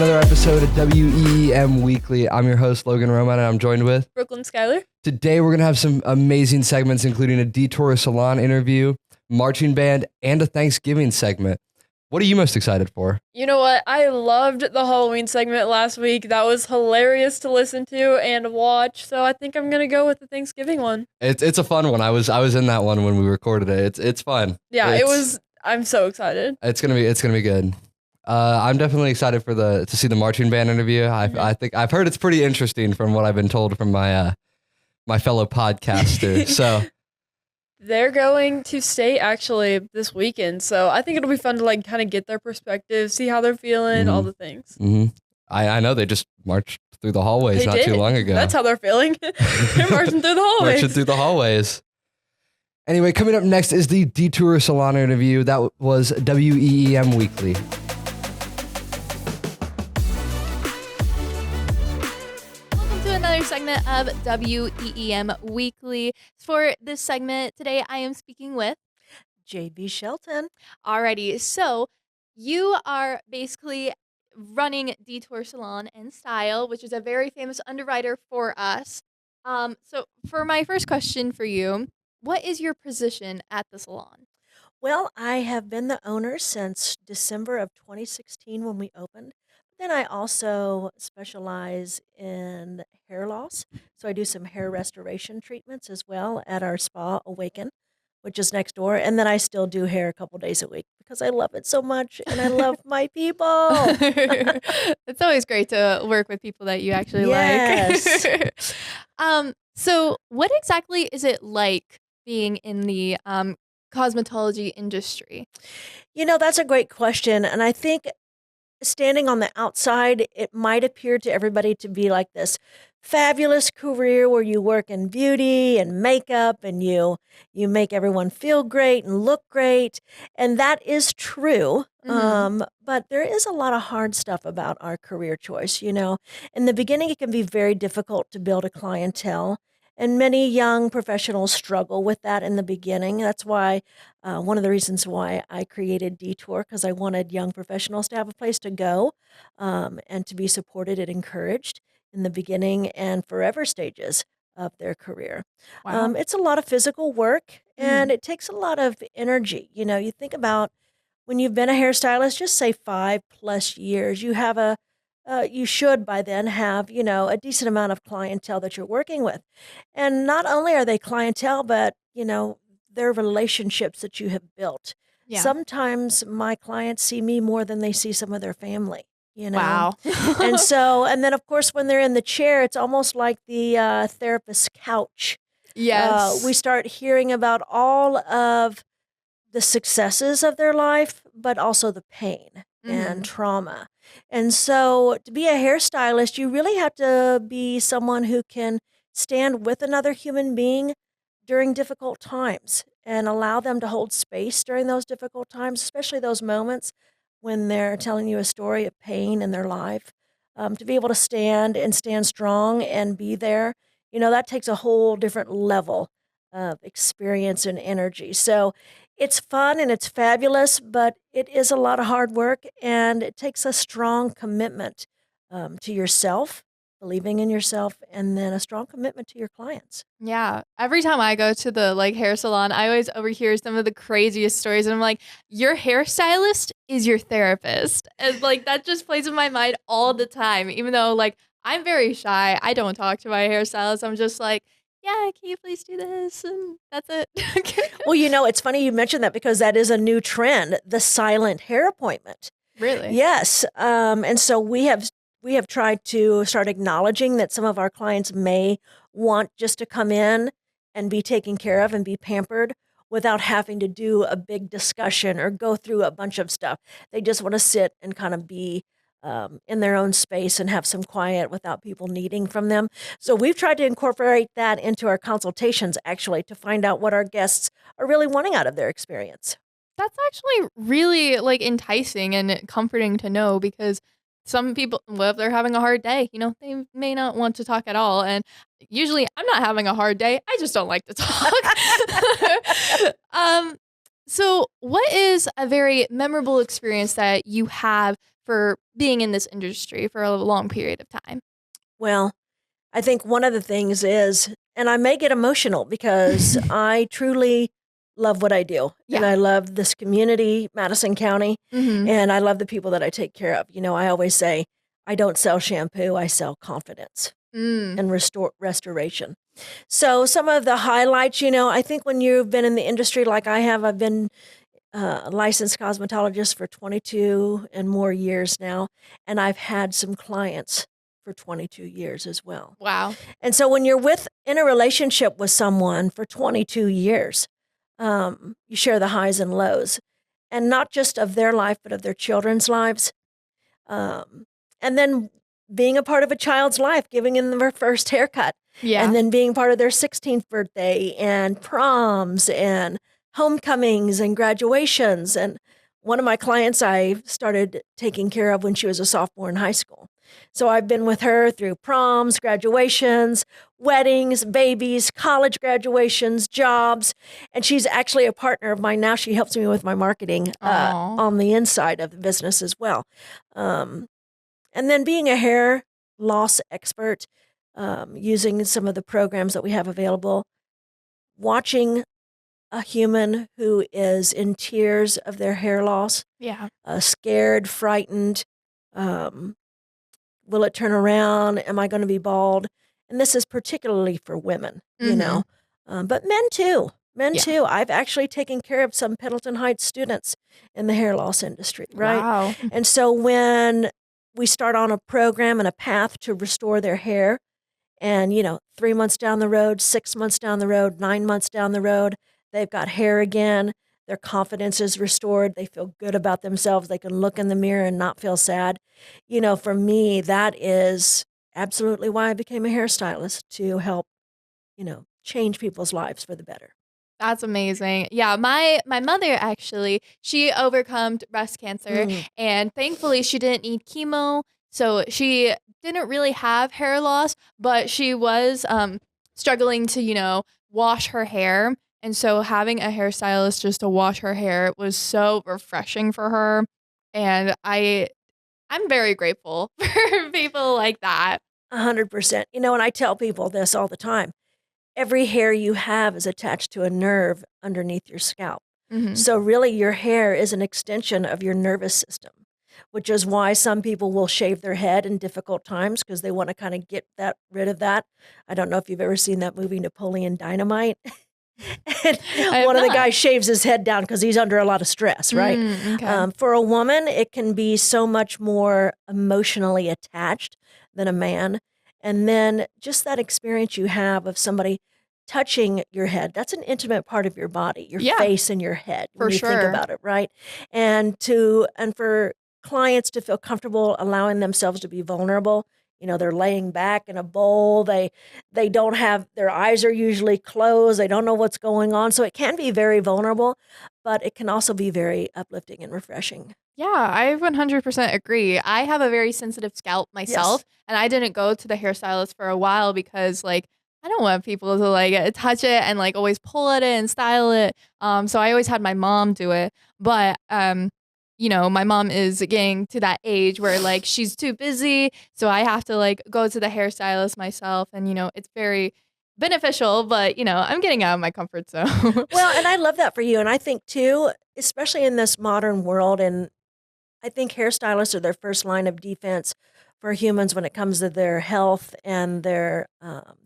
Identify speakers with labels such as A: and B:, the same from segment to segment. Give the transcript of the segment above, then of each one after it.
A: another episode of WEEM Weekly. I'm your host, Logan Roman, and I'm joined with
B: Brooklyn Skyler.
A: Today, we're going to have some amazing segments, including a Detour Salon interview, marching band, and a Thanksgiving segment. What are you most excited for?
B: You know what? I loved the Halloween segment last week. That was hilarious to listen to and watch. So I think I'm going to go with the Thanksgiving one.
A: It's a fun one. I was in that one when we recorded it. It's fun.
B: Yeah, it was. I'm so excited.
A: It's gonna be good. I'm definitely excited to see the marching band interview. I think I've heard it's pretty interesting from what I've been told from my my fellow podcaster. So
B: they're going to state actually this weekend, so I think it'll be fun to like kind of get their perspective, see how they're feeling, all the things.
A: I know they just marched through the hallways too long ago.
B: That's how they're feeling. They're marching through the hallways.
A: Marching through the hallways. Anyway, coming up next is the Detour Salon interview. That was WEEM Weekly.
C: Welcome to another segment of WEEM Weekly. For this segment today, I am speaking with
D: JB Shelton.
C: Alrighty, so you are basically running Detour Salon and Style, which is a very famous underwriter for us. So for my first question for you, what is your position at the salon?
D: Well, I have been the owner since December of 2016 when we opened. Then I also specialize in hair loss. So I do some hair restoration treatments as well at our spa, Awaken, which is next door. And then I still do hair a couple days a week because I love it so much and I love my people.
C: It's always great to work with people that you actually like. So what exactly is it like being in the cosmetology industry?
D: You know, that's a great question. And I think standing on the outside, it might appear to everybody to be like this fabulous career where you work in beauty and makeup and you make everyone feel great and look great. And that is true. But there is a lot of hard stuff about our career choice. You know, in the beginning, it can be very difficult to build a clientele. And many young professionals struggle with that in the beginning. That's why one of the reasons why I created Detour, because I wanted young professionals to have a place to go and to be supported and encouraged in the beginning and forever stages of their career.
C: Wow.
D: It's a lot of physical work and it takes a lot of energy. You know, you think about when you've been a hairstylist, just say 5+ years, you have you should by then have, you know, a decent amount of clientele that you're working with. And not only are they clientele, but, you know, they're relationships that you have built.
C: Yeah.
D: Sometimes my clients see me more than they see some of their family, you know.
C: Wow.
D: And then, of course, when they're in the chair, it's almost like the therapist's couch.
C: Yes.
D: We start hearing about all of the successes of their life, but also the pain and trauma. And so to be a hairstylist, you really have to be someone who can stand with another human being during difficult times and allow them to hold space during those difficult times, especially those moments when they're telling you a story of pain in their life. To be able to stand strong and be there, you know, that takes a whole different level of experience and energy. So it's fun and it's fabulous, but it is a lot of hard work and it takes a strong commitment to yourself, believing in yourself, and then a strong commitment to your clients.
C: Yeah. Every time I go to the hair salon, I always overhear some of the craziest stories. And I'm like, your hairstylist is your therapist. And that just plays in my mind all the time. Even though I'm very shy. I don't talk to my hairstylist. I'm just like, yeah, can you please do this? And that's it.
D: Well, you know, it's funny you mentioned that because that is a new trend, the silent hair appointment.
C: Really?
D: Yes. And so we have tried to start acknowledging that some of our clients may want just to come in and be taken care of and be pampered without having to do a big discussion or go through a bunch of stuff. They just want to sit and kind of be in their own space and have some quiet without people needing from them. So we've tried to incorporate that into our consultations, actually, to find out what our guests are really wanting out of their experience.
C: That's actually really enticing and comforting to know, because some people, well, if they're having a hard day, they may not want to talk at all. And usually I'm not having a hard day. I just don't like to talk. So what is a very memorable experience that you have for being in this industry for a long period of time?
D: Well, I think one of the things is, and I may get emotional because I truly love what I do. And
C: Yeah.
D: I love this community, Madison County,
C: Mm-hmm.
D: and I love the people that I take care of. I always say, I don't sell shampoo, I sell confidence and restoration. So some of the highlights, I think when you've been in the industry like I have, I've been a licensed cosmetologist for 22 and more years now, and I've had some clients for 22 years as well.
C: Wow.
D: And so when you're in a relationship with someone for 22 years, you share the highs and lows, and not just of their life, but of their children's lives. And then being a part of a child's life, giving them their first haircut,
C: Yeah.
D: and then being part of their 16th birthday and proms and homecomings and graduations. And one of my clients I started taking care of when she was a sophomore in high school. So I've been with her through proms, graduations, weddings, babies, college graduations, jobs, and she's actually a partner of mine now. She helps me with my marketing
C: Aw.
D: on the inside of the business as well. And then being a hair loss expert, using some of the programs that we have available, watching a human who is in tears of their hair loss,
C: Yeah.
D: scared, frightened. Will it turn around? Am I going to be bald? And this is particularly for women, but men too. Men
C: Yeah.
D: too. I've actually taken care of some Pendleton Heights students in the hair loss industry, right?
C: Wow.
D: And so when we start on a program and a path to restore their hair, and 3 months down the road, 6 months down the road, 9 months down the road, they've got hair again. Their confidence is restored. They feel good about themselves. They can look in the mirror and not feel sad. For me, that is absolutely why I became a hairstylist, to help, change people's lives for the better.
C: That's amazing. Yeah, my mother actually, she overcome breast cancer, and thankfully she didn't need chemo, so she didn't really have hair loss, but she was struggling to, wash her hair. And so having a hairstylist just to wash her hair was so refreshing for her. And I'm very grateful for people like that.
D: 100%. And I tell people this all the time. Every hair you have is attached to a nerve underneath your scalp.
C: Mhm.
D: So really your hair is an extension of your nervous system, which is why some people will shave their head in difficult times because they want to kind of get rid of that. I don't know if you've ever seen that movie Napoleon Dynamite. And
C: have
D: one of the
C: not.
D: guys shaves his head down because he's under a lot of stress, right?
C: Okay.
D: For a woman, it can be so much more emotionally attached than a man. And then just that experience you have of somebody touching your head, that's an intimate part of your body, your
C: Yeah.
D: face and your head, when
C: For
D: you think
C: sure.
D: about it, right? And for clients to feel comfortable allowing themselves to be vulnerable. They're laying back in a bowl. They don't have, their eyes are usually closed. They don't know what's going on. So it can be very vulnerable, but it can also be very uplifting and refreshing.
C: Yeah, I 100% agree. I have a very sensitive scalp myself, and I didn't go to the hairstylist for a while because, I don't want people to touch it and always pull at it and style it. So I always had my mom do it, but my mom is getting to that age where she's too busy, so I have to go to the hairstylist myself, and it's very beneficial, but I'm getting out of my comfort zone.
D: Well, and I love that for you. And I think too, especially in this modern world, and I think hairstylists are their first line of defense for humans when it comes to their health and their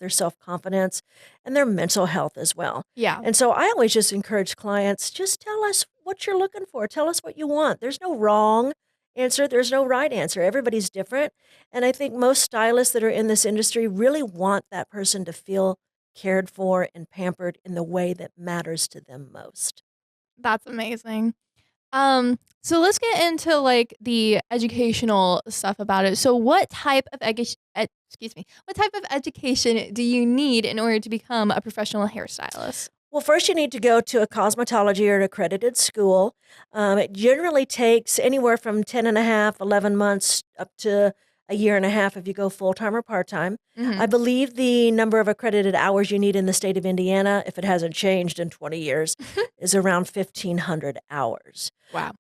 D: self-confidence and their mental health as well.
C: Yeah.
D: And so I always just encourage clients, just tell us what you're looking for. Tell us what you want. There's no wrong answer. There's no right answer. Everybody's different. And I think most stylists that are in this industry really want that person to feel cared for and pampered in the way that matters to them most.
C: That's amazing. So let's get into the educational stuff about it. So what type of what type of education do you need in order to become a professional hairstylist?
D: Well, first you need to go to a cosmetology or an accredited school. It generally takes anywhere from 10 and a half, 11 months up to a year and a half if you go full-time or part-time.
C: Mhm.
D: I believe the number of accredited hours you need in the state of Indiana, if it hasn't changed in 20 years, is around 1,500 hours.
C: Wow.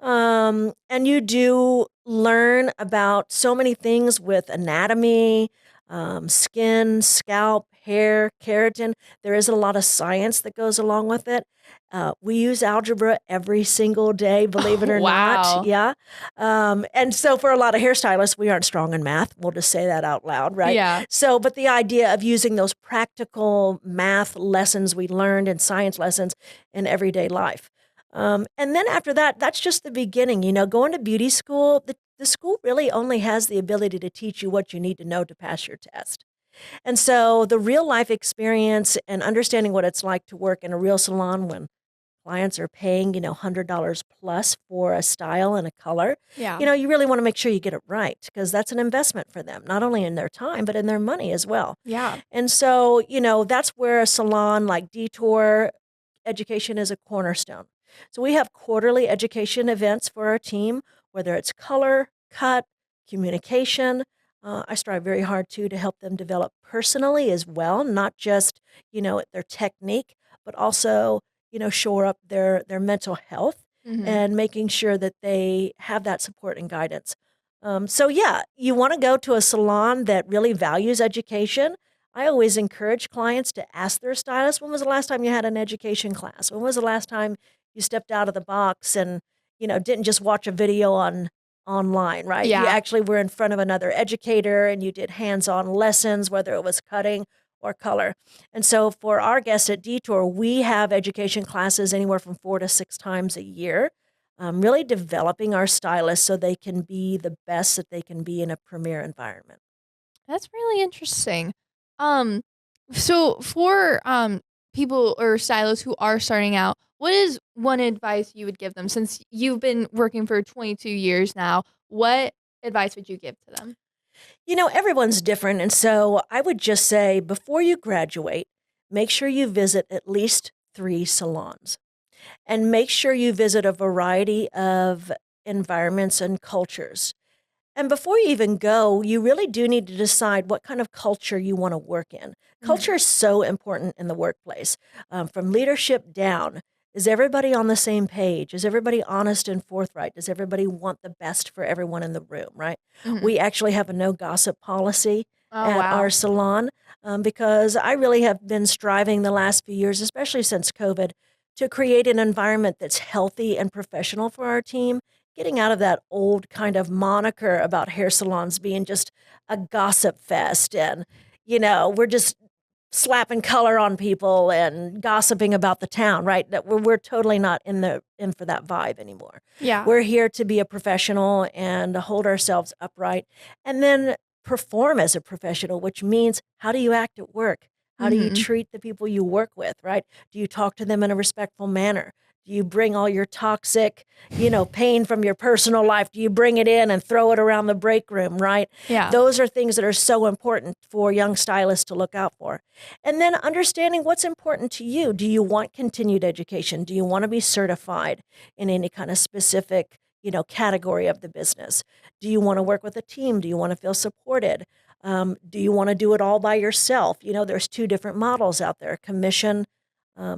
D: And you do learn about so many things with anatomy, skin, scalp, hair, keratin. There is a lot of science that goes along with it. We use algebra every single day, believe it or
C: Wow.
D: not. Yeah. And so for a lot of hairstylists, we aren't strong in math. We'll just say that out loud, right?
C: Yeah.
D: So, but the idea of using those practical math lessons we learned and science lessons in everyday life. And then after that, that's just the beginning. Going to beauty school, the school really only has the ability to teach you what you need to know to pass your test. And so the real life experience and understanding what it's like to work in a real salon when clients are paying, $100 plus for a style and a color,
C: Yeah.
D: you really want to make sure you get it right because that's an investment for them, not only in their time, but in their money as well.
C: Yeah.
D: And so, that's where a salon like Detour Education is a cornerstone. So we have quarterly education events for our team, whether it's color, cut, communication. I strive very hard to help them develop personally as well, not just, their technique, but also, shore up their mental health
C: Mhm.
D: and making sure that they have that support and guidance. So yeah, you want to go to a salon that really values education. I always encourage clients to ask their stylist, when was the last time you had an education class? When was the last time you stepped out of the box and, didn't just watch a video online, right? You
C: Yeah.
D: actually were in front of another educator and you did hands-on lessons, whether it was cutting or color. And so for our guests at Detour, we have education classes anywhere from 4 to 6 times a year, really developing our stylists so they can be the best that they can be in a premier environment.
C: That's really interesting. So for people or stylists who are starting out, what is one advice you would give them since you've been working for 22 years now? What advice would you give to them?
D: Everyone's different. And so I would just say before you graduate, make sure you visit at least 3 salons and make sure you visit a variety of environments and cultures. And before you even go, you really do need to decide what kind of culture you want to work in. Culture is so important in the workplace, from leadership down. Is everybody on the same page? Is everybody honest and forthright? Does everybody want the best for everyone in the room, right?
C: Mhm.
D: We actually have a no gossip policy
C: Oh,
D: at
C: wow.
D: our salon because I really have been striving the last few years, especially since COVID, to create an environment that's healthy and professional for our team, getting out of that old kind of moniker about hair salons being just a gossip fest and, we're just slapping color on people and gossiping about the town, right? That we're totally not in for that vibe anymore.
C: Yeah.
D: We're here to be a professional and hold ourselves upright and then perform as a professional, which means how do you act at work? How do you
C: Mhm.
D: treat the people you work with, right? Do you talk to them in a respectful manner? Do you bring all your toxic, pain from your personal life? Do you bring it in and throw it around the break room, right?
C: Yeah.
D: Those are things that are so important for young stylists to look out for. And then understanding what's important to you. Do you want continued education? Do you want to be certified in any kind of specific, category of the business? Do you want to work with a team? Do you want to feel supported? Do you want to do it all by yourself? There's 2 different models out there, commission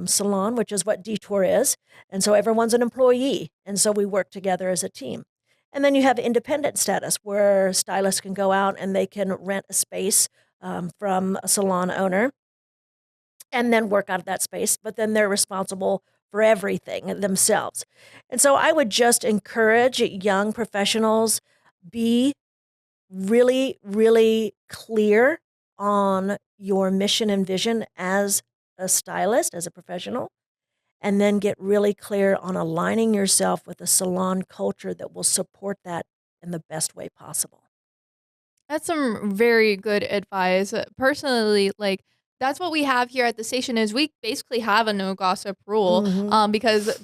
D: salon, which is what Detour is. And so everyone's an employee. And so we work together as a team. And then you have independent status where stylists can go out and they can rent a space from a salon owner and then work out of that space, but then they're responsible for everything themselves. And so I would just encourage young professionals, be really, really clear on your mission and vision as a stylist, as a professional, and then get really clear on aligning yourself with a salon culture that will support that in the best way possible.
C: That's some very good advice. Personally, like that's what we have here at the station is we basically have a no gossip rule
D: Mhm.
C: because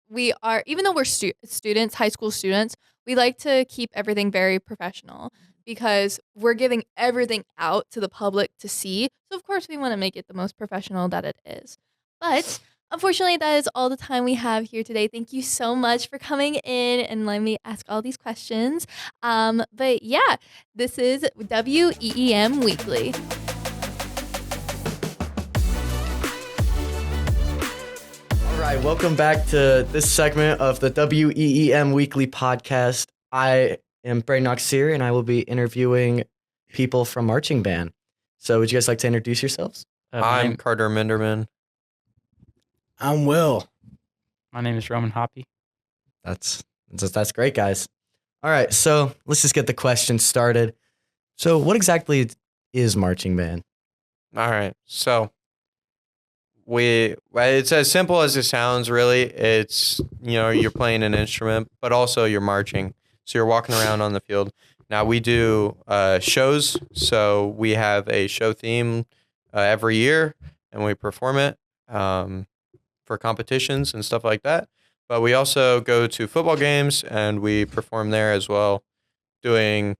C: we are even though we're students, high school students, we like to keep everything very professional because we're giving everything out to the public to see. So of course we want to make it the most professional that it is. But unfortunately, that is all the time we have here today. Thank you so much for coming in and letting me ask all these questions. But yeah, this is WEEM Weekly.
E: All right, welcome back to this segment of the WEEM Weekly podcast. I am Brayden Oxeer, and I will be interviewing people from marching band. So would you guys like to introduce yourselves?
F: I'm Carter Minderman.
G: I'm Will.
H: My name is Roman Hoppy.
E: That's great, guys. All right, so let's just get the questions started. So what exactly is marching band?
F: All right. So it's as simple as it sounds, really. It's, you're playing an instrument, but also you're marching. So you're walking around on the field. Now we do shows. So we have a show theme every year, and we perform it for competitions and stuff like that. But we also go to football games, and we perform there as well, doing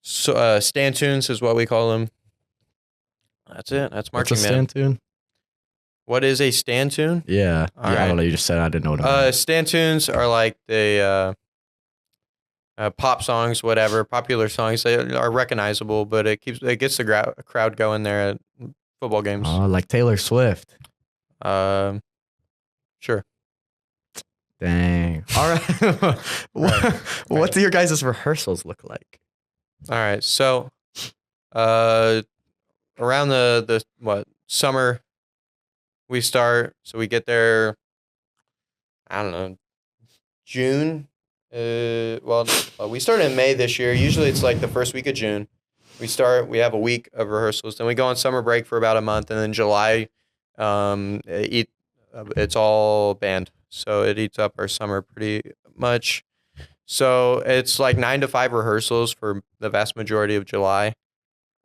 F: stand tunes is what we call them. That's it. That's marching
E: What's a
F: band.
E: stand tune?
F: What is a stand tune?
E: Yeah.
F: All
E: I
F: right.
E: don't know. You just said I didn't know what it was.
F: Stand tunes are like the pop songs, whatever, popular songs. They are recognizable, but it gets the crowd going there at football games.
E: Oh, like Taylor Swift.
F: Sure.
E: Dang. All right. What do your guys' rehearsals look like?
F: All right. So, around the summer, we start. So we get there, I don't know, June. We started in May this year. Usually it's like the first week of June. We have a week of rehearsals. Then we go on summer break for about a month. And then July, it's all band. So it eats up our summer pretty much. So it's like 9 to 5 rehearsals for the vast majority of July.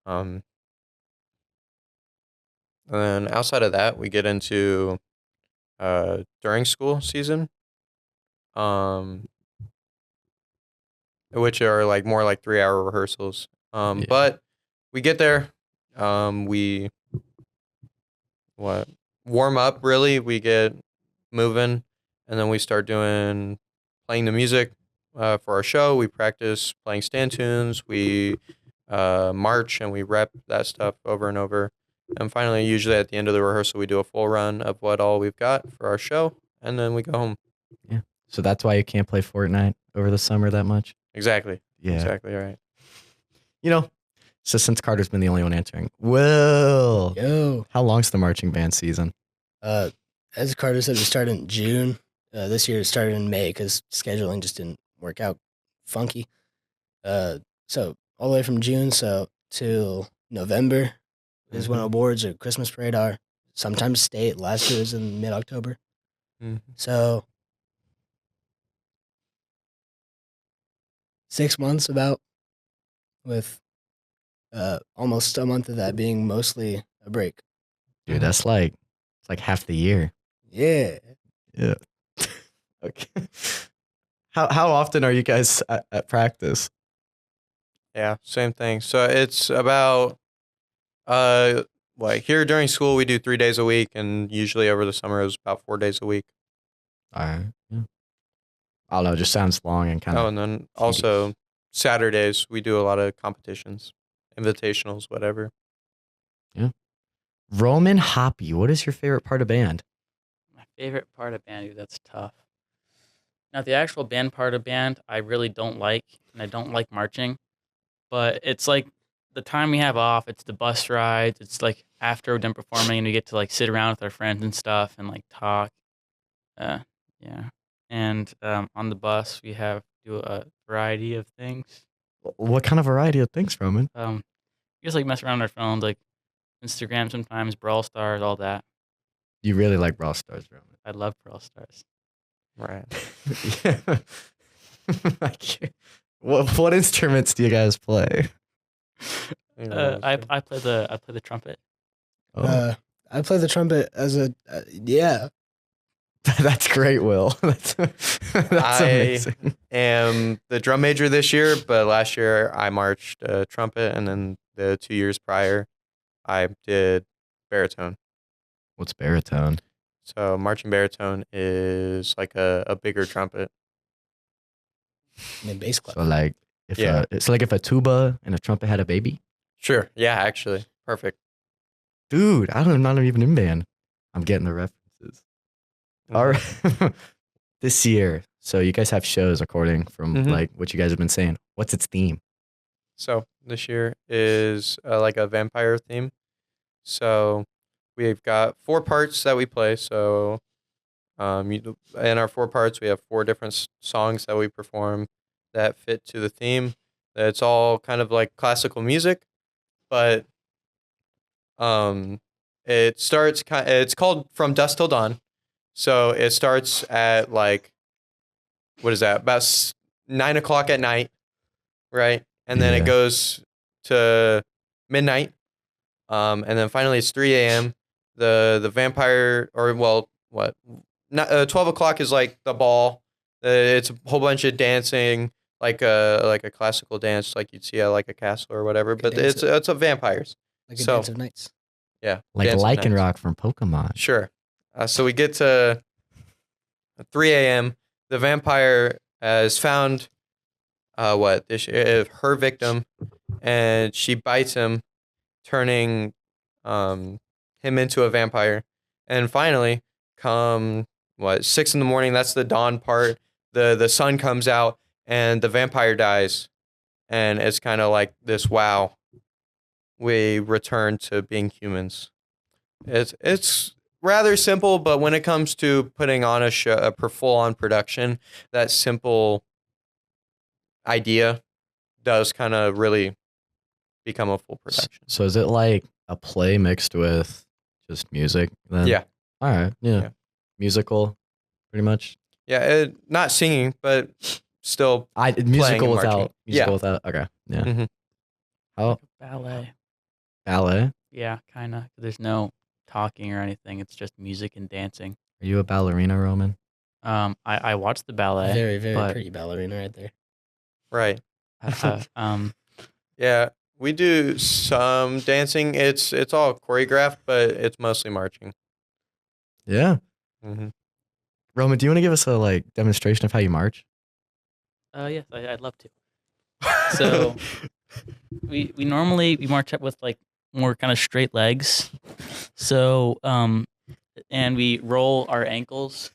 F: And then outside of that, we get into during school season, which are like more like 3-hour rehearsals.
E: Yeah.
F: But we get there, we warm up really. We get moving, and then we start playing the music for our show. We practice playing stand tunes. We march and we rep that stuff over and over. And finally, usually at the end of the rehearsal, we do a full run of what all we've got for our show, and then we go home.
E: Yeah. So that's why you can't play Fortnite over the summer that much?
F: Exactly.
E: Yeah.
F: Exactly right.
E: So since Carter's been the only one answering, Will,
G: Yo.
E: how long's the marching band season?
G: As Carter said, we started in June. This year it started in May because scheduling just didn't work out funky. So all the way from June till November is when awards or Christmas parade are. Sometimes state. Last year was in mid-October.
F: Mhm.
G: So 6 months about, with almost a month of that being mostly a break.
E: Dude, it's like half the year.
G: Yeah.
E: Yeah. Okay. How often are you guys at practice?
F: Yeah, same thing. So it's about here during school we do 3 days a week, and usually over the summer it was about 4 days a week.
E: All right. Yeah. I don't know. It just sounds long and kind of.
F: Oh, and then also Saturdays we do a lot of competitions, invitationals, whatever.
E: Roman Hoppy, what is your favorite part of band?
H: My favorite part of band, that's tough. Now, the actual band part of band, I really don't like, and I don't like marching. But it's like the time we have off, it's the bus rides, it's like after we're done performing and we get to like sit around with our friends and stuff and like talk. Yeah. And on the bus, we do a variety of things.
E: What kind of variety of things, Roman?
H: We just like mess around on our phones, like Instagram sometimes, Brawl Stars, all that.
E: You really like Brawl Stars, Roman.
H: I love Brawl Stars.
F: Right.
E: Yeah. What instruments do you guys play?
H: I play the trumpet.
E: Oh,
G: I play the trumpet as yeah.
E: that's great, Will. That's amazing.
F: Am the drum major this year, but last year I marched trumpet, and then the 2 years prior I did baritone.
E: What's baritone?
F: So marching baritone is like a bigger trumpet.
G: I mean, bass clap.
E: So like if
F: Yeah.
E: it's like if a tuba and a trumpet had a baby.
F: Sure. Yeah, actually. Perfect.
E: Dude, I'm not even in band. I'm getting the references. All right. This year, So you guys have shows according from
F: Mhm.
E: like what you guys have been saying. What's its theme?
F: So this year is like a vampire theme. So we've got 4 parts that we play. So in our 4 parts, we have 4 different songs that we perform that fit to the theme. It's all kind of like classical music, but um, it's called From Dusk Till Dawn. So it starts at like, what is that? About 9 o'clock at night, right? And then
E: Yeah.
F: it goes to midnight. And then finally it's 3 a.m. The vampire, or well, what? Not 12 o'clock is like the ball. It's a whole bunch of dancing, like a classical dance, like you'd see at like a castle or whatever. But
G: dance
F: it's a vampires.
G: Like a
F: So-
G: Dance of Nights.
F: Yeah,
E: Like
F: Dance of Nights.
E: Lycanroc from Pokemon.
F: Sure. So we get to 3 a.m. The vampire has found her victim, and she bites him, turning him into a vampire. And finally, come 6 in the morning. That's the dawn part. The sun comes out, and the vampire dies, and it's kind of like this. Wow, we return to being humans. It's rather simple, but when it comes to putting on a show, a full on production, that simple idea does kind of really become a full production.
E: So is it like a play mixed with just music then?
F: Yeah.
E: All right. Yeah.
F: Yeah.
E: Musical, pretty much.
F: Yeah, not singing, but still.
E: Musical
F: and
E: without
F: marching.
E: musical
F: Yeah.
E: without. Okay. Yeah.
F: Mhm.
E: How
H: Ballet.
E: ballet?
H: Yeah, kind of. There's no talking or anything. It's just music and dancing.
E: Are you a ballerina, Roman?
H: I watched the ballet.
G: Very, very
H: but-
G: pretty ballerina right there.
F: Right.
H: um,
F: Yeah, we do some dancing. It's all choreographed, but it's mostly marching.
E: Yeah.
F: Mm-hmm.
E: Roman, do you want to give us a like demonstration of how you march?
H: yes, I'd love to. So we normally march up with like more kind of straight legs. So and we roll our ankles.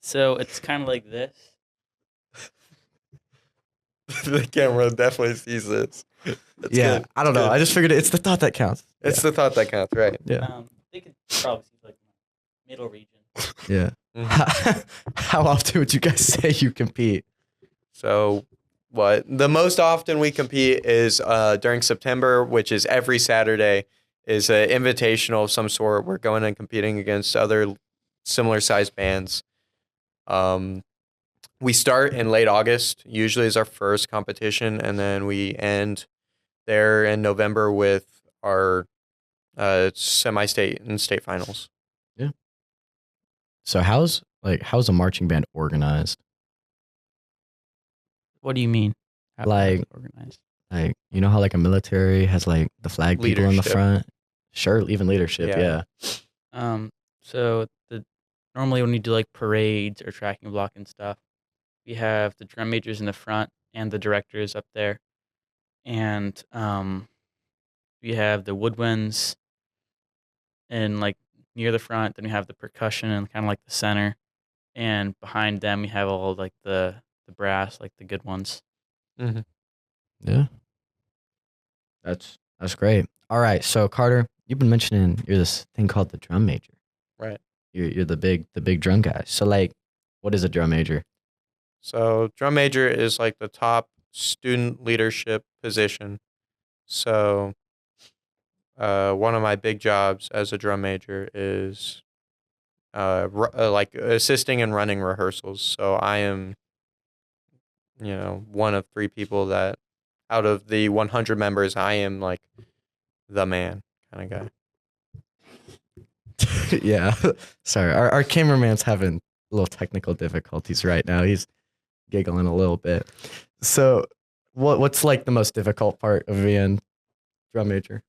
H: So it's kind of like this.
F: The camera definitely sees this. That's
E: yeah.
F: good.
E: I don't know.
F: Good.
E: I just figured it's the thought that counts.
F: It's the thought that counts, right?
E: Yeah.
H: They could probably see like my middle region.
E: Yeah.
F: Mhm.
E: How often would you guys say you compete?
F: So, the most often we compete is during September, which is every Saturday, is an invitational of some sort. We're going and competing against other similar sized bands. We start in late August, usually is our first competition, and then we end there in November with our semi-state and state finals.
E: So how's a marching band organized?
H: What do you mean? How's
E: Like-
H: it organized?
E: Like, you know how like a military has like the flag people in the
F: Leadership.
E: front? Sure, even leadership,
F: Yeah.
E: yeah.
H: So normally when you do like parades or tracking block and stuff, we have the drum majors in the front and the directors up there, and we have the woodwinds and like near the front. Then we have the percussion and kind of like the center, and behind them we have all like the brass, like the good ones.
E: Yeah. That's great. All right. So Carter, you've been mentioning you're this thing called the drum major.
F: Right.
E: You're the big drum guy. So like, what is a drum major?
F: So drum major is like the top student leadership position. So one of my big jobs as a drum major is like assisting and running rehearsals. So I am, one of 3 people that out of the 100 members, I am like the man kind of guy.
E: Yeah. Sorry. Our cameraman's having little technical difficulties right now. He's giggling a little bit. So what's like the most difficult part of being drum major?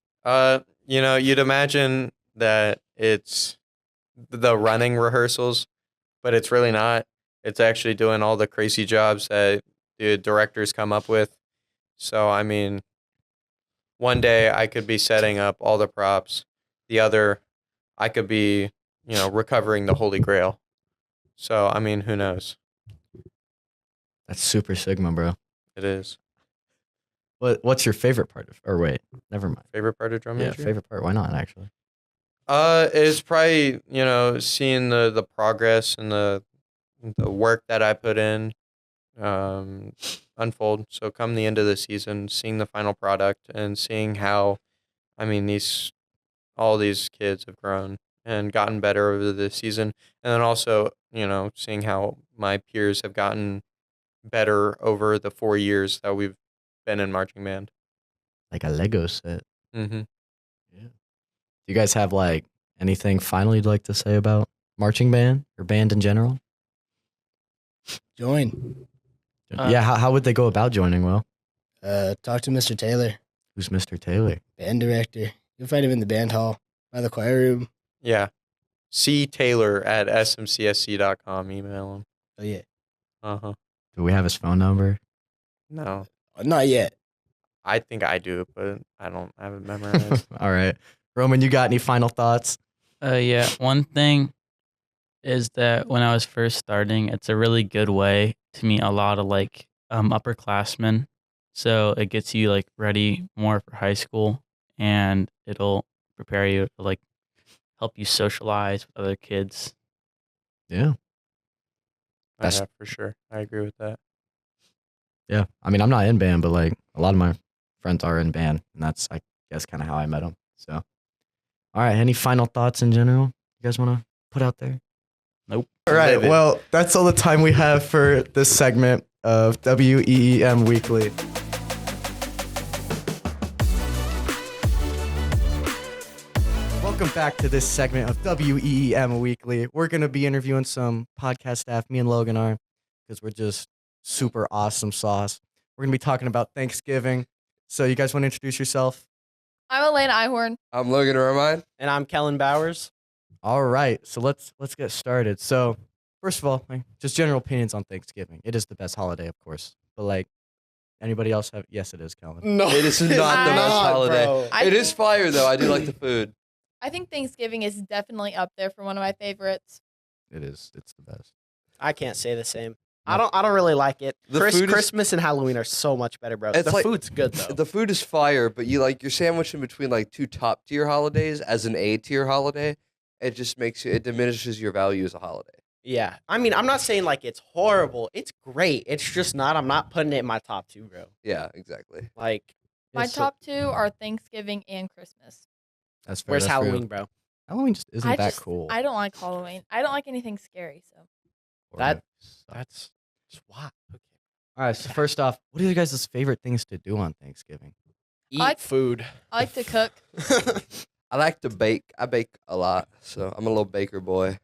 F: You'd imagine that it's the running rehearsals, but it's really not. It's actually doing all the crazy jobs that the directors come up with. So, I mean, one day I could be setting up all the props. The other, I could be, recovering the Holy Grail. So, I mean, who knows?
E: That's super Sigma, bro.
F: It is.
E: What's your favorite part of? Or wait, never mind.
F: Favorite part of drum
E: Yeah,
F: major?
E: favorite part. Why not? Actually,
F: It's probably seeing the progress and the work that I put in unfold. So come the end of the season, seeing the final product and seeing how, I mean, all these kids have grown and gotten better over the season, and then also seeing how my peers have gotten better over the 4 years that we've been in marching band.
E: like a Lego set.
F: Mm-hmm.
E: Yeah. Do you guys have like anything final you'd like to say about marching band or band in general?
G: Join.
E: Yeah. How would they go about joining? Well,
G: Talk to Mr. Taylor,
E: who's Mr. Taylor?
G: band director. You'll find him in the band hall by the choir room.
F: Yeah. C Taylor at smcsc.com. Email him.
G: Oh yeah.
F: Uh-huh.
E: Do we have his phone number?
F: No.
G: Not yet.
F: I think I do, but I don't have it memorized.
E: All right, Roman, you got any final thoughts?
H: Yeah. One thing is that when I was first starting, it's a really good way to meet a lot of like upperclassmen. So it gets you like ready more for high school, and it'll prepare you to like help you socialize with other kids.
E: Yeah.
F: Yeah, for sure. I agree with that.
E: Yeah. I mean, I'm not in band, but like a lot of my friends are in band, and that's, I guess, kind of how I met them. So, all right. Any final thoughts in general you guys want to put out there?
H: Nope.
E: All right.
F: Live it.
E: Well, that's all the time we have for this segment of WEEM Weekly. Welcome back to this segment of WEEM Weekly. We're going to be interviewing some podcast staff, me and Logan are, because we're just super awesome sauce. We're going to be talking about Thanksgiving. So you guys want to introduce yourself?
C: I'm Elena Ihorn.
A: I'm Logan Romine.
I: And I'm Kellen Bowers.
E: All right. So let's get started. So first of all, like, just general opinions on Thanksgiving. It is the best holiday, of course. But like, anybody else have? Yes, it is, Kellen.
I: No,
A: It is not the
C: not,
A: best holiday.
I: bro.
C: I
A: It is
C: think-
A: fire though. I do like the food.
C: I think Thanksgiving is definitely up there for one of my favorites.
E: It is. It's the best.
I: I can't say the same. I don't really like it.
A: The food is-
I: Christmas and Halloween are so much better, bro.
A: It's
I: The
A: like-
I: food's good though.
A: The food is fire, but you're sandwiched in between like two top tier holidays as an A tier holiday. It just it diminishes your value as a holiday.
I: Yeah. I mean, I'm not saying like it's horrible. It's great. It's just not. I'm not putting it in my top two, bro.
A: Yeah, exactly.
I: Like,
C: My
E: Yeah, so
C: top two are Thanksgiving and Christmas.
E: That's fair.
I: where's
E: That's real.
I: Halloween, bro?
E: Halloween just isn't that
C: just,
E: cool.
C: I don't like Halloween. I don't like anything scary. So
I: That-
E: Sucks.
I: That's just why. Okay.
E: All right. So first off, what are you guys' favorite things to do on Thanksgiving?
I: Eat
C: like-
I: food.
C: I like to cook.
A: I like to bake. I bake a lot, so I'm a little baker boy.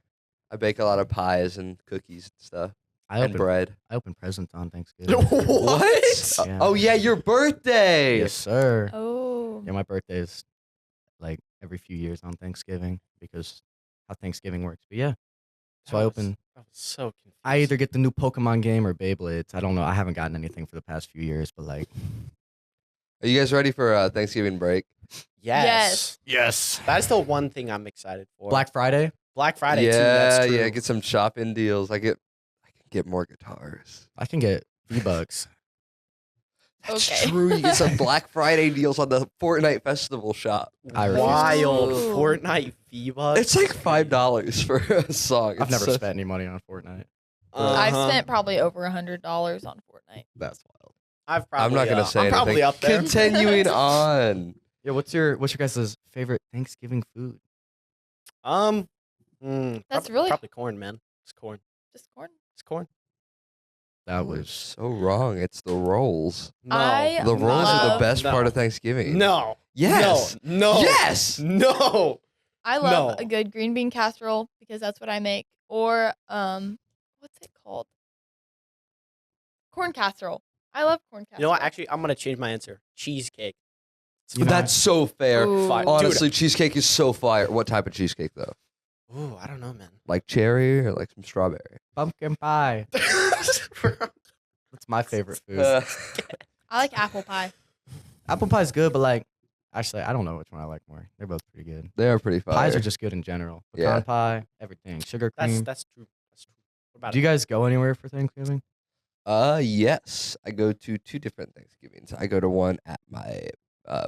A: I bake a lot of pies and cookies and stuff
E: I
A: and
E: open
A: bread.
E: I open presents on Thanksgiving.
I: What?
E: Yeah.
A: Oh yeah, your birthday.
E: Yes, sir.
C: Oh,
E: Yeah, my birthday is like every few years on Thanksgiving because how Thanksgiving works. But yeah, so I
I: That was-
E: open.
I: that was so confused.
E: I either get the new Pokemon game or Beyblades. I don't know. I haven't gotten anything for the past few years, but like,
A: Are you guys ready for Thanksgiving break?
I: Yes.
E: yes.
I: That's the one thing I'm excited for.
E: Black Friday.
I: Black Friday too.
A: yeah,
I: That's true.
A: yeah. Get some shopping deals. I can get more guitars.
E: I can get V-Bucks.
A: That's
C: Okay.
A: true. You get some Black Friday deals on the Fortnite Festival shop.
E: I refuse to-
I: Wild
C: Ooh.
I: Fortnite V-Bucks.
A: It's like $5 for a song.
E: I've
A: It's
E: never
A: so-
E: spent any money on Fortnite.
C: I've
I: Uh-huh.
C: spent probably over $100 on Fortnite.
E: That's wild.
I: I've probably.
A: I'm not gonna say
I: I'm
A: anything.
I: probably up there.
A: Continuing on.
E: Yeah, what's your guys' favorite Thanksgiving food?
I: That's
C: really-
I: probably corn, man. It's corn.
C: Just corn.
I: It's corn.
E: That
A: was
E: was
A: so wrong. It's the rolls.
I: No,
C: I
A: The rolls are the
C: love-
A: best
I: no.
A: part of Thanksgiving.
I: No.
A: Yes.
I: No. No.
A: Yes.
I: No.
C: I love
I: No.
C: a good green bean casserole because that's what I make. Or what's it called? Corn casserole. I love corn casserole.
I: You know what? Actually, I'm gonna change my answer. Cheesecake.
E: You know,
A: That's so fair.
C: Ooh.
I: Fine.
A: Honestly, cheesecake is so fire. What type of cheesecake though?
I: Ooh, I don't know, man.
A: Like cherry or like some strawberry?
E: pumpkin pie. That's my favorite food.
C: I like apple pie.
E: Apple pie's good, but like, actually, I don't know which one I like more. They're both pretty good.
A: they are pretty fire.
E: Pies are just good in general. Pecan
A: Yeah.
E: pie, everything, sugar
I: That's
E: cream.
I: that's true. That's true. What about
E: Do you guys go anywhere for Thanksgiving?
A: Yes, I go to 2 different Thanksgivings. I go to one at my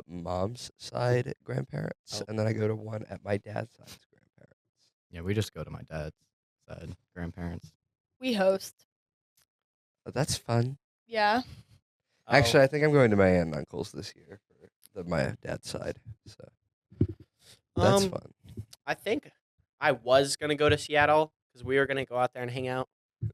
A: mom's side grandparents, and then I go to one at my dad's side grandparents.
E: Yeah, we just go to my dad's side grandparents.
C: We host.
A: That's fun.
C: Yeah.
A: Actually, I think I'm going to my aunt and uncle's this year for my dad's side. So that's
I: Um,
A: fun.
I: I think I was gonna go to Seattle because we were gonna go out there and hang out.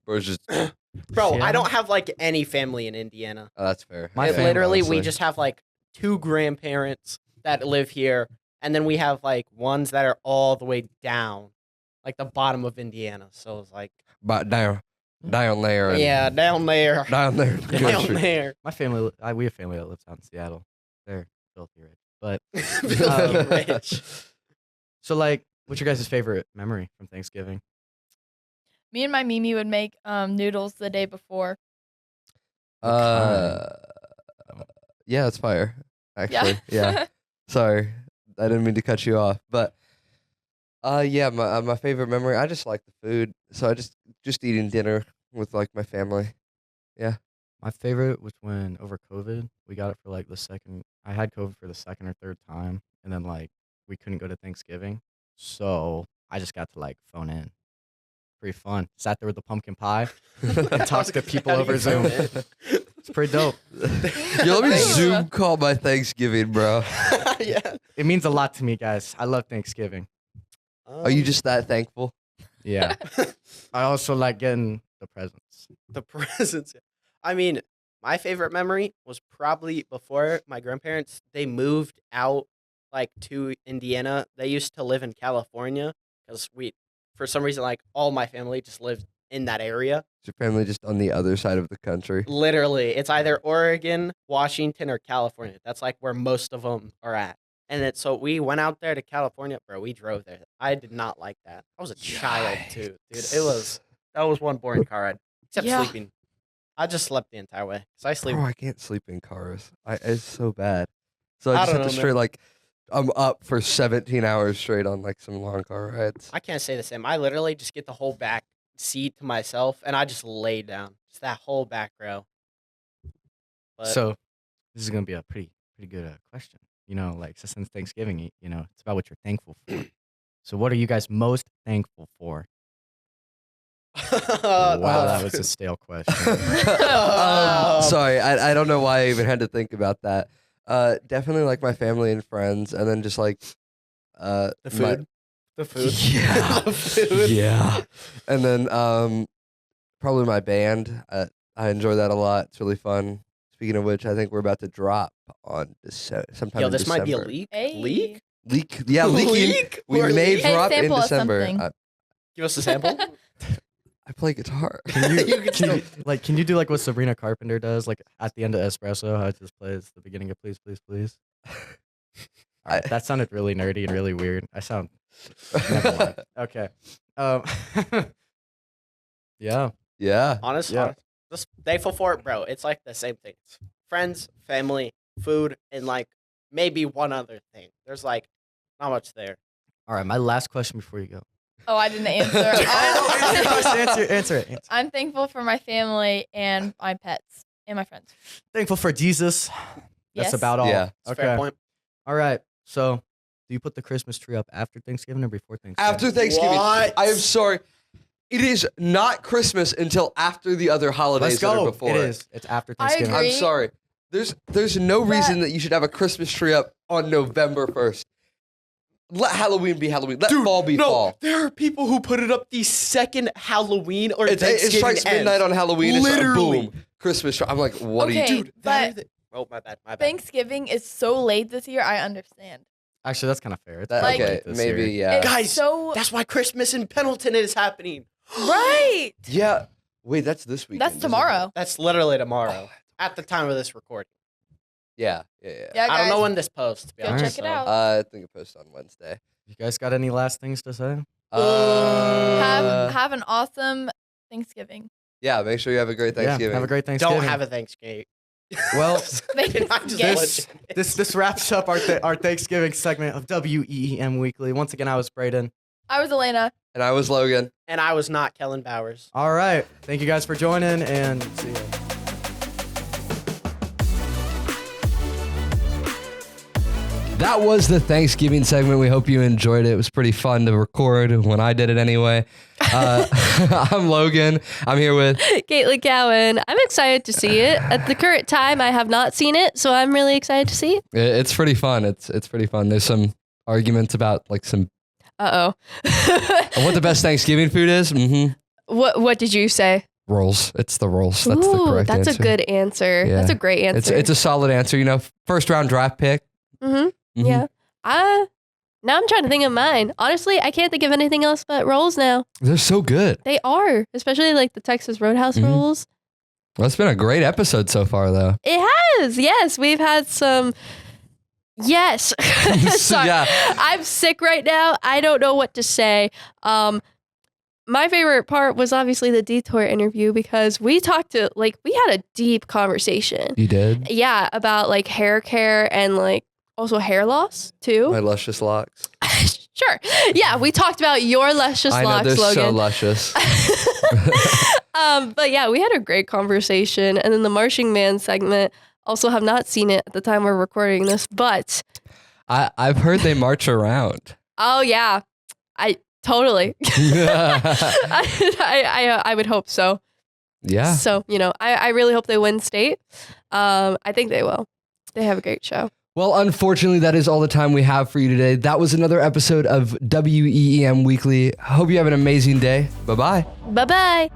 A: Or it's just
I: Bro, I
E: Seattle?
I: don't have like any family in Indiana.
A: oh, that's fair.
E: My
I: It
E: family,
I: literally, we
A: honestly.
I: just have like 2 grandparents that live here, and then we have like ones that are all the way down, like the bottom of Indiana. So it's like,
A: But down there. And
I: yeah, down there,
A: Down there. in the
I: down
A: country.
I: there.
E: My family, we have family that lives out in Seattle. They're filthy rich. But
I: Filthy rich.
E: so, like, what's your guys' favorite memory from Thanksgiving?
C: Me and my Mimi would make noodles the day before.
A: Yeah, that's fire. Actually, yeah. Sorry, I didn't mean to cut you off, but yeah, my favorite memory. I just like the food, so I just eating dinner with like my family.
E: My favorite was when over COVID, we got it for like the second. I had COVID for the second or third time, and then like we couldn't go to Thanksgiving, so I just got to like phone in. Pretty fun. Sat there with the pumpkin pie and talked to people over Zoom. It's pretty dope.
A: Yo, let me
C: Thanks.
A: Zoom call my Thanksgiving, bro.
I: Yeah.
E: It means a lot to me, guys. I love Thanksgiving.
A: Are you just that thankful?
E: Yeah. I also like getting the presents.
I: the presents? I mean, my favorite memory was probably before my grandparents, they moved out like to Indiana. They used to live in California because for some reason, like all my family just lived in that area.
A: Is your family just on the other side of the country?
I: Literally, it's either Oregon, Washington, or California. That's like where most of them are at. And then so we went out there to California, bro. We drove there. I did not like that. I was a child too, dude. That was one boring car ride. Except
C: Yeah.
I: sleeping. I just slept the entire way because I sleep.
A: Bro, I can't sleep in cars. It's so bad. So I
I: I
A: just
I: don't
A: have
I: know,
A: to
I: man.
A: straight like I'm up for 17 hours straight on like some long car rides.
I: I can't say the same. I literally just get the whole back seat to myself and I just lay down. Just that whole back row. But
E: So this is gonna be a pretty good question. You know, like so since Thanksgiving, you know, it's about what you're thankful for. So what are you guys most thankful for? Wow, that was a stale question.
A: Sorry, I don't know why I even had to think about that. Definitely like my family and friends, and then just like
I: the food. The food.
A: Yeah.
I: The food.
A: Yeah, and then probably my band. I enjoy that a lot. It's really fun. Speaking of which, I think we're about to drop on sometime
I: Yo,
A: in
I: this
A: December.
I: might be a leak.
C: Hey.
I: Leak?
A: Leak, yeah, leaking.
I: Leak?
A: We
I: Or
A: may
I: leak?
C: Hey,
A: drop in
C: sample us
A: December.
C: something.
I: Give us a sample.
A: I play guitar.
E: Can
I: You
E: you,
I: can
E: can you do like what Sabrina Carpenter does, like at the end of Espresso, how it just plays the beginning of Please, Please, Please? All right, that sounded really nerdy and really weird. I sound never mind. Okay. Um, yeah.
A: Yeah.
I: Honest,
E: Yeah.
I: honest. Just thankful for it, bro. It's like the same thing. It's friends, family, food, and like maybe one other thing. There's like not much there.
E: All right, my last question before you go.
C: Oh, I didn't answer.
E: Answer it.
C: I'm thankful for my family and my pets and my friends.
E: Thankful for Jesus. That's
C: Yes.
E: about all.
A: Yeah.
I: It's a fair point.
E: All right. So, do you put the Christmas tree up after Thanksgiving or before Thanksgiving?
A: After Thanksgiving.
I: What?
A: I am sorry. It is not Christmas until after the other holidays
E: Let's
A: that
E: go.
A: are before.
E: It is. It's after
C: I
E: Thanksgiving.
C: agree.
A: I'm sorry. There's no reason that you should have a Christmas tree up on November 1st. Let Halloween be Halloween. Let fall be fall.
I: There are people who put it up the second Halloween or
A: It
I: Thanksgiving
A: strikes midnight
I: ends.
A: on Halloween. It's
I: Literally.
A: boom. Christmas tree. I'm like, what
C: Okay,
A: are you
I: Dude,
C: but
I: oh, my bad. My bad.
C: Thanksgiving is so late this year. I understand.
E: Actually, that's kind of fair. It's
A: That,
C: Like-
A: okay,
E: late this
A: maybe,
E: year.
A: yeah.
C: It's
I: Guys,
C: so
I: That's why Christmas in Pendleton is happening.
C: right.
A: Yeah. Wait, that's this weekend.
C: That's
A: isn't it?
C: tomorrow.
I: That's literally tomorrow at the time of this recording.
A: Yeah.
C: Yeah,
I: I don't know
C: guys,
I: when this posts. To be
C: Go
I: honest,
C: check it
I: so-
C: out.
A: I think it posts on Wednesday.
E: You guys got any last things to say?
C: Have an awesome Thanksgiving.
A: Yeah, make sure you have a great Thanksgiving.
E: Yeah, have a great Thanksgiving.
I: Don't have a Thanksgiving.
E: Well,
I: Can I just
C: This-
I: let you-
E: this wraps up our Thanksgiving segment of WEEM Weekly. Once again, I was Brayden.
C: I was Elena.
A: And I was Logan.
I: And I was not Kellen Bowers.
E: All right. Thank you guys for joining and see you.
A: That was the Thanksgiving segment. We hope you enjoyed it. It was pretty fun to record when I did it anyway. I'm Logan. I'm here with
C: Caitlin Cowan. I'm excited to see it. At the current time, I have not seen it, so I'm really excited to see it.
A: It's pretty fun. It's pretty fun. There's some arguments about like some
C: what
A: the best Thanksgiving food is. Mm-hmm.
C: What did you say?
A: Rolls. It's the rolls. That's the correct
C: that's
A: answer.
C: a good answer.
A: Yeah.
C: That's a great answer.
A: It's a solid answer. You know, first round draft pick.
C: Mm-hmm.
A: Mhm.
C: Yeah. Now I'm trying to think of mine. Honestly, I can't think of anything else but rolls now.
A: They're so good.
C: They are, especially like the Texas Roadhouse
A: Mhm.
C: rolls.
A: Well, it's been a great episode so far, though.
C: It has. Yes, we've had some. Yes. Sorry.
A: Yeah.
C: I'm sick right now. I don't know what to say. My favorite part was obviously the detour interview because we had a deep conversation.
A: You did?
C: Yeah, about like hair care and like also hair loss too.
A: My luscious locks.
C: Sure. Yeah, we talked about your luscious
A: I know,
C: locks,
A: they're so
C: Logan.
A: luscious.
C: But yeah, we had a great conversation. And then the Marching Man segment, also have not seen it at the time we're recording this, but
A: I've heard they march around.
C: oh yeah, I totally. I would hope so.
A: Yeah.
C: So, I really hope they win state. I think they will. They have a great show.
A: Well, unfortunately, that is all the time we have for you today. That was another episode of WEEM Weekly. Hope you have an amazing day. Bye-bye.
C: Bye-bye.